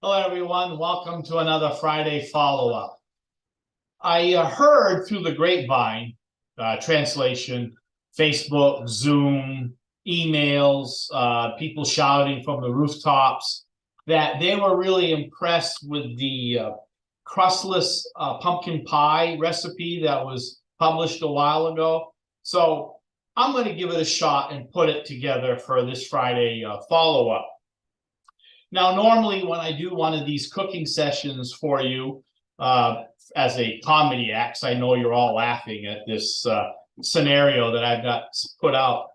Hello, everyone. Welcome to another Friday follow-up. I heard through the grapevine, translation, Facebook, Zoom, emails, people shouting from the rooftops that they were really impressed with the crustless pumpkin pie recipe that was published a while ago. So I'm going to give it a shot and put it together for this Friday follow-up. Now, normally when I do one of these cooking sessions for you as a comedy act, I know you're all laughing at this scenario that I've got put out.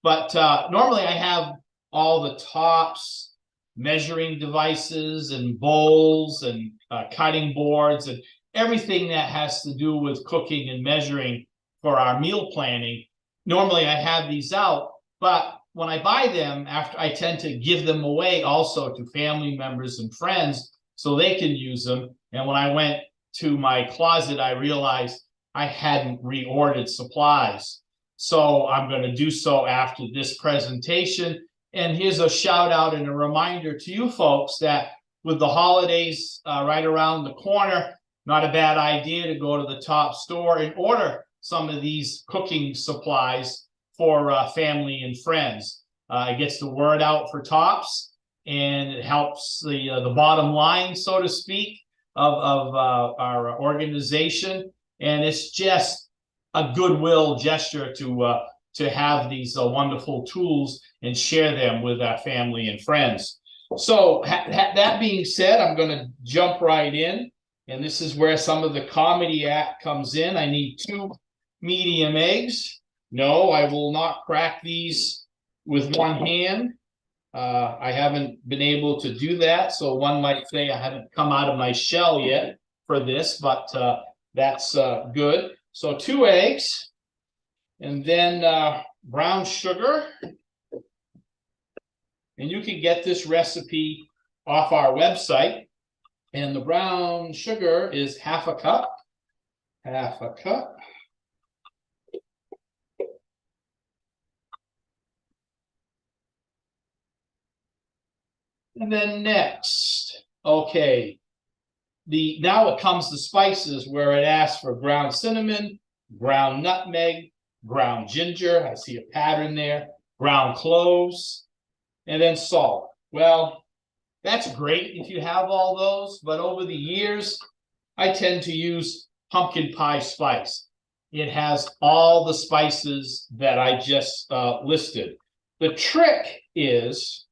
But normally I have all the tops, measuring devices and bowls and cutting boards and everything that has to do with cooking and measuring for our meal planning. Normally I have these out, but when I buy them, after I tend to give them away also to family members and friends so they can use them. And when I went to my closet, I realized I hadn't reordered supplies. So I'm going to do so after this presentation. And here's a shout out and a reminder to you folks that with the holidays right around the corner, not a bad idea to go to the top store and order some of these cooking supplies for family and friends. It gets the word out for Tops, and it helps the bottom line, so to speak, of our organization. And it's just a goodwill gesture to have these wonderful tools and share them with our family and friends. So that being said, I'm going to jump right in. And this is where some of the comedy act comes in. I need 2 medium eggs. No, I will not crack these with one hand. I haven't been able to do that. So one might say I haven't come out of my shell yet for this, but that's good. So 2 eggs, and then brown sugar. And you can get this recipe off our website. And the brown sugar is half a cup. Half a cup. And then next, okay, now it comes to spices where it asks for ground cinnamon, ground nutmeg, ground ginger. I see a pattern there. Ground cloves, and then salt. Well, that's great if you have all those, but over the years, I tend to use pumpkin pie spice. It has all the spices that I just listed. The trick is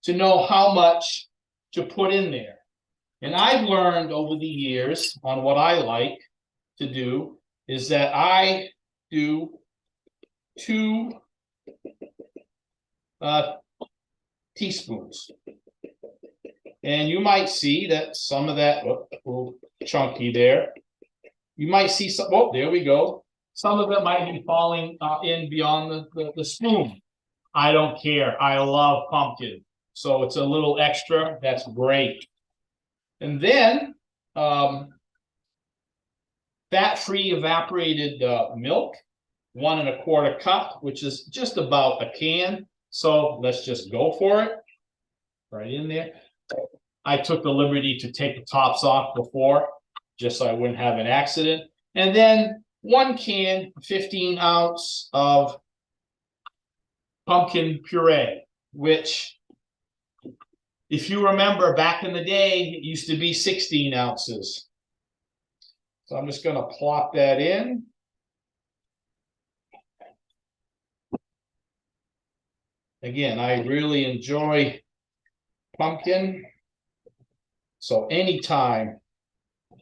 to know how much to put in there. And I've learned over the years on what I like to do is that I do 2 teaspoons. And you might see that some of that, a little chunky there. You might see some, oh, there we go. Some of it might be falling in beyond the spoon. I don't care. I love pumpkin. So it's a little extra. That's great. And then fat-free evaporated milk, 1 1/4 cup, which is just about a can. So let's just go for it. Right in there. I took the liberty to take the tops off before, just so I wouldn't have an accident. And then 1 can, 15 ounce of pumpkin puree, which, if you remember back in the day, it used to be 16 ounces. So I'm just going to plop that in. Again, I really enjoy pumpkin. So anytime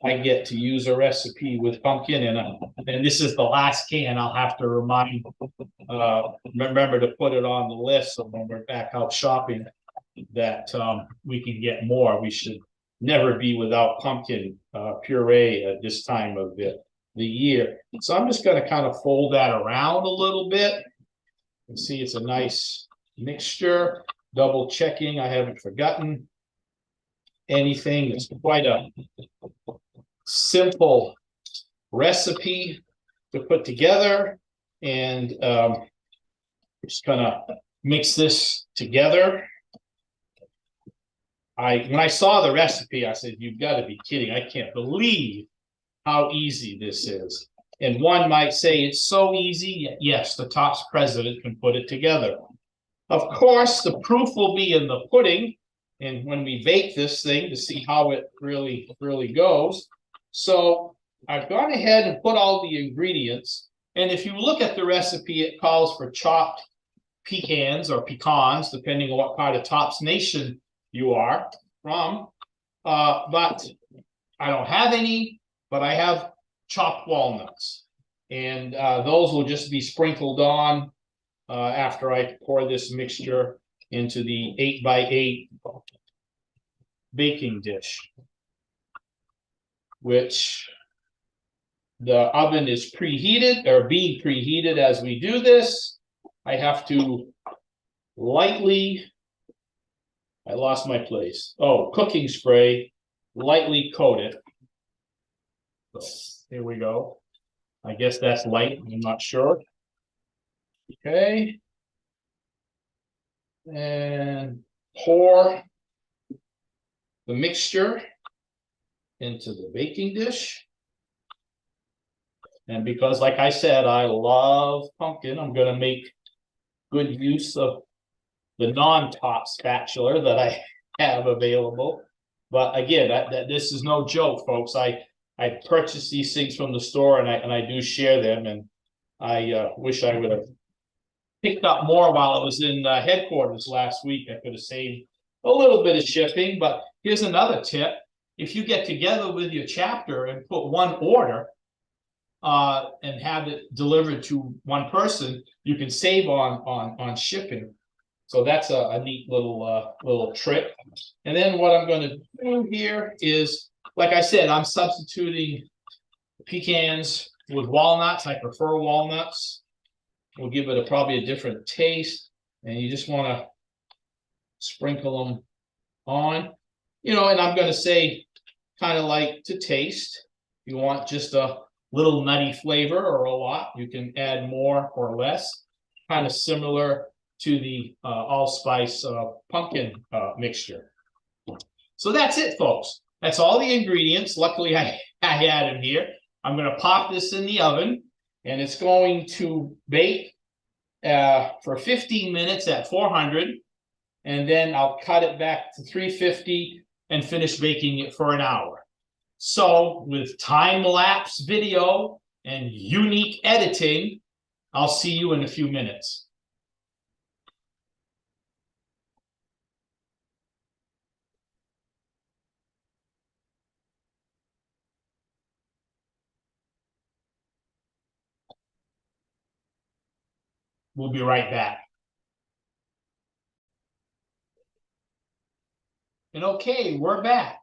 I get to use a recipe with pumpkin, and this is the last can, I'll have to remember to put it on the list so when we're back out shopping that we can get more. We should never be without pumpkin puree at this time of the year. So I'm just going to kind of fold that around a little bit and see it's a nice mixture. Double checking I haven't forgotten anything. It's quite a simple recipe to put together, and just gonna mix this together. when I saw the recipe, I said, you've got to be kidding. I can't believe how easy this is. And one might say it's so easy. Yes, the Tops president can put it together. Of course, the proof will be in the pudding and when we bake this thing to see how it really goes. So I've gone ahead and put all the ingredients. And if you look at the recipe, it calls for chopped pecans or pecans, depending on what part of Tops Nation you are from. But I don't have any, but I have chopped walnuts. And those will just be sprinkled on after I pour this mixture into the 8x8 baking dish, which the oven is preheated or being preheated as we do this. I have to lightly, I lost my place. Oh, cooking spray, lightly coat it. Here we go. I guess that's light, I'm not sure. Okay. And pour the mixture into the baking dish. And because, like I said, I love pumpkin, I'm going to make good use of the non-top spatula that I have available. But again, this is no joke, folks. I purchased these things from the store, and I do share them. And I wish I would have picked up more while I was in headquarters last week. I could have saved a little bit of shipping. But here's another tip. If you get together with your chapter and put one order and have it delivered to one person, you can save on shipping. So that's a neat little trick. And then what I'm going to do here is, like I said, I'm substituting pecans with walnuts. I prefer walnuts. We'll give it probably a different taste. And you just want to sprinkle them on. You know, and I'm going to say kind of like to taste. If you want just a little nutty flavor or a lot, you can add more or less. Kind of similar to the allspice pumpkin mixture. So that's it, folks. That's all the ingredients. Luckily, I had them here. I'm going to pop this in the oven, and it's going to bake for 15 minutes at 400, and then I'll cut it back to 350 and finish baking it for an hour. So with time-lapse video and unique editing, I'll see you in a few minutes. We'll be right back. And okay, we're back.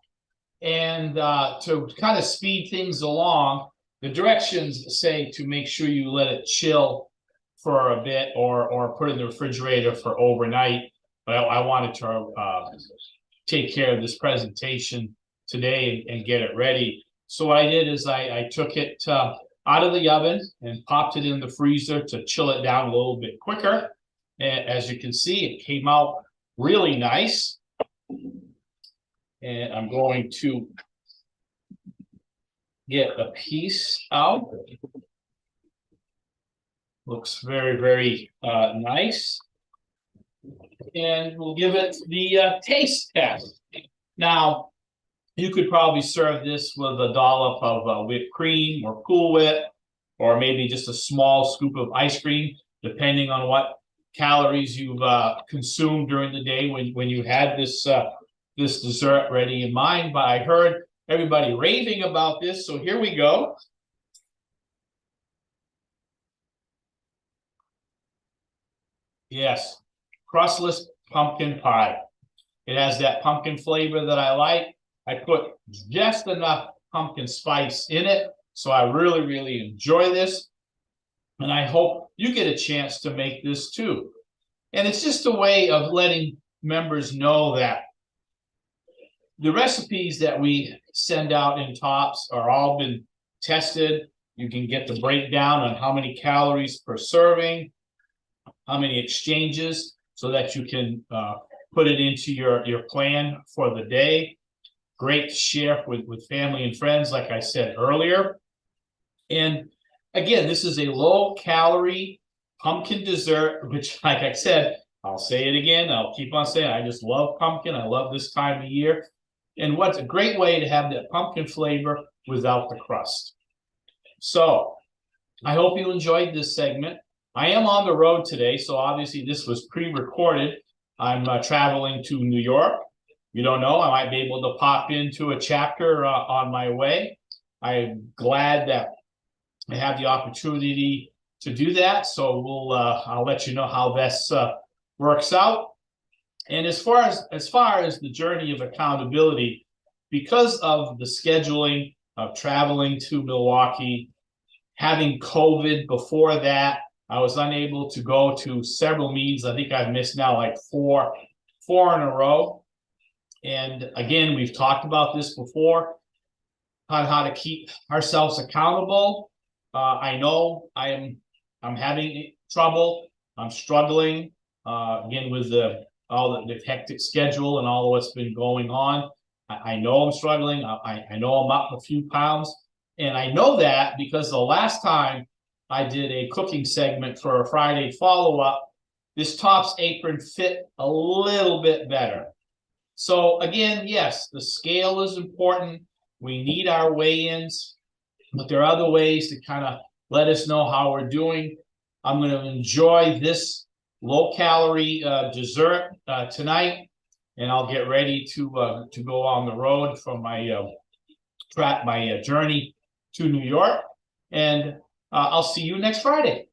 And to kind of speed things along, the directions say to make sure you let it chill for a bit or put it in the refrigerator for overnight. But I wanted to take care of this presentation today and get it ready. So what I did is I took it out of the oven and popped it in the freezer to chill it down a little bit quicker. And as you can see, it came out really nice. And I'm going to get a piece out. Looks very nice. And we'll give it the taste test. Now, you could probably serve this with a dollop of whipped cream or Cool Whip, or maybe just a small scoop of ice cream, depending on what calories you've consumed during the day when you had this this dessert ready in mind. But I heard everybody raving about this, so here we go. Yes, crustless pumpkin pie. It has that pumpkin flavor that I like. I put just enough pumpkin spice in it, so I really enjoy this. And I hope you get a chance to make this too. And it's just a way of letting members know that the recipes that we send out in Tops are all been tested. You can get the breakdown on how many calories per serving, how many exchanges, so that you can put it into your plan for the day. Great to share with family and friends, like I said earlier. And again, this is a low-calorie pumpkin dessert, which, like I said, I'll say it again. I'll keep on saying, I just love pumpkin. I love this time of year. And what's a great way to have that pumpkin flavor without the crust. So I hope you enjoyed this segment. I am on the road today, so obviously this was pre-recorded. I'm traveling to New York. You don't know, I might be able to pop into a chapter on my way. I'm glad that I have the opportunity to do that. So I'll let you know how this works out. And as far as the journey of accountability, because of the scheduling of traveling to Milwaukee, having COVID before that, I was unable to go to several meetings. I think I've missed now like four in a row. And again, we've talked about this before on how to keep ourselves accountable. I know I'm having trouble. I'm struggling again with all the hectic schedule and all what's been going on. I know I'm struggling. I know I'm up a few pounds. And I know that because the last time I did a cooking segment for a Friday follow-up, this Tops apron fit a little bit better. So again, yes, the scale is important. We need our weigh-ins, but there are other ways to kind of let us know how we're doing. I'm going to enjoy this low-calorie dessert tonight, and I'll get ready to go on the road for my journey to New York. And I'll see you next Friday.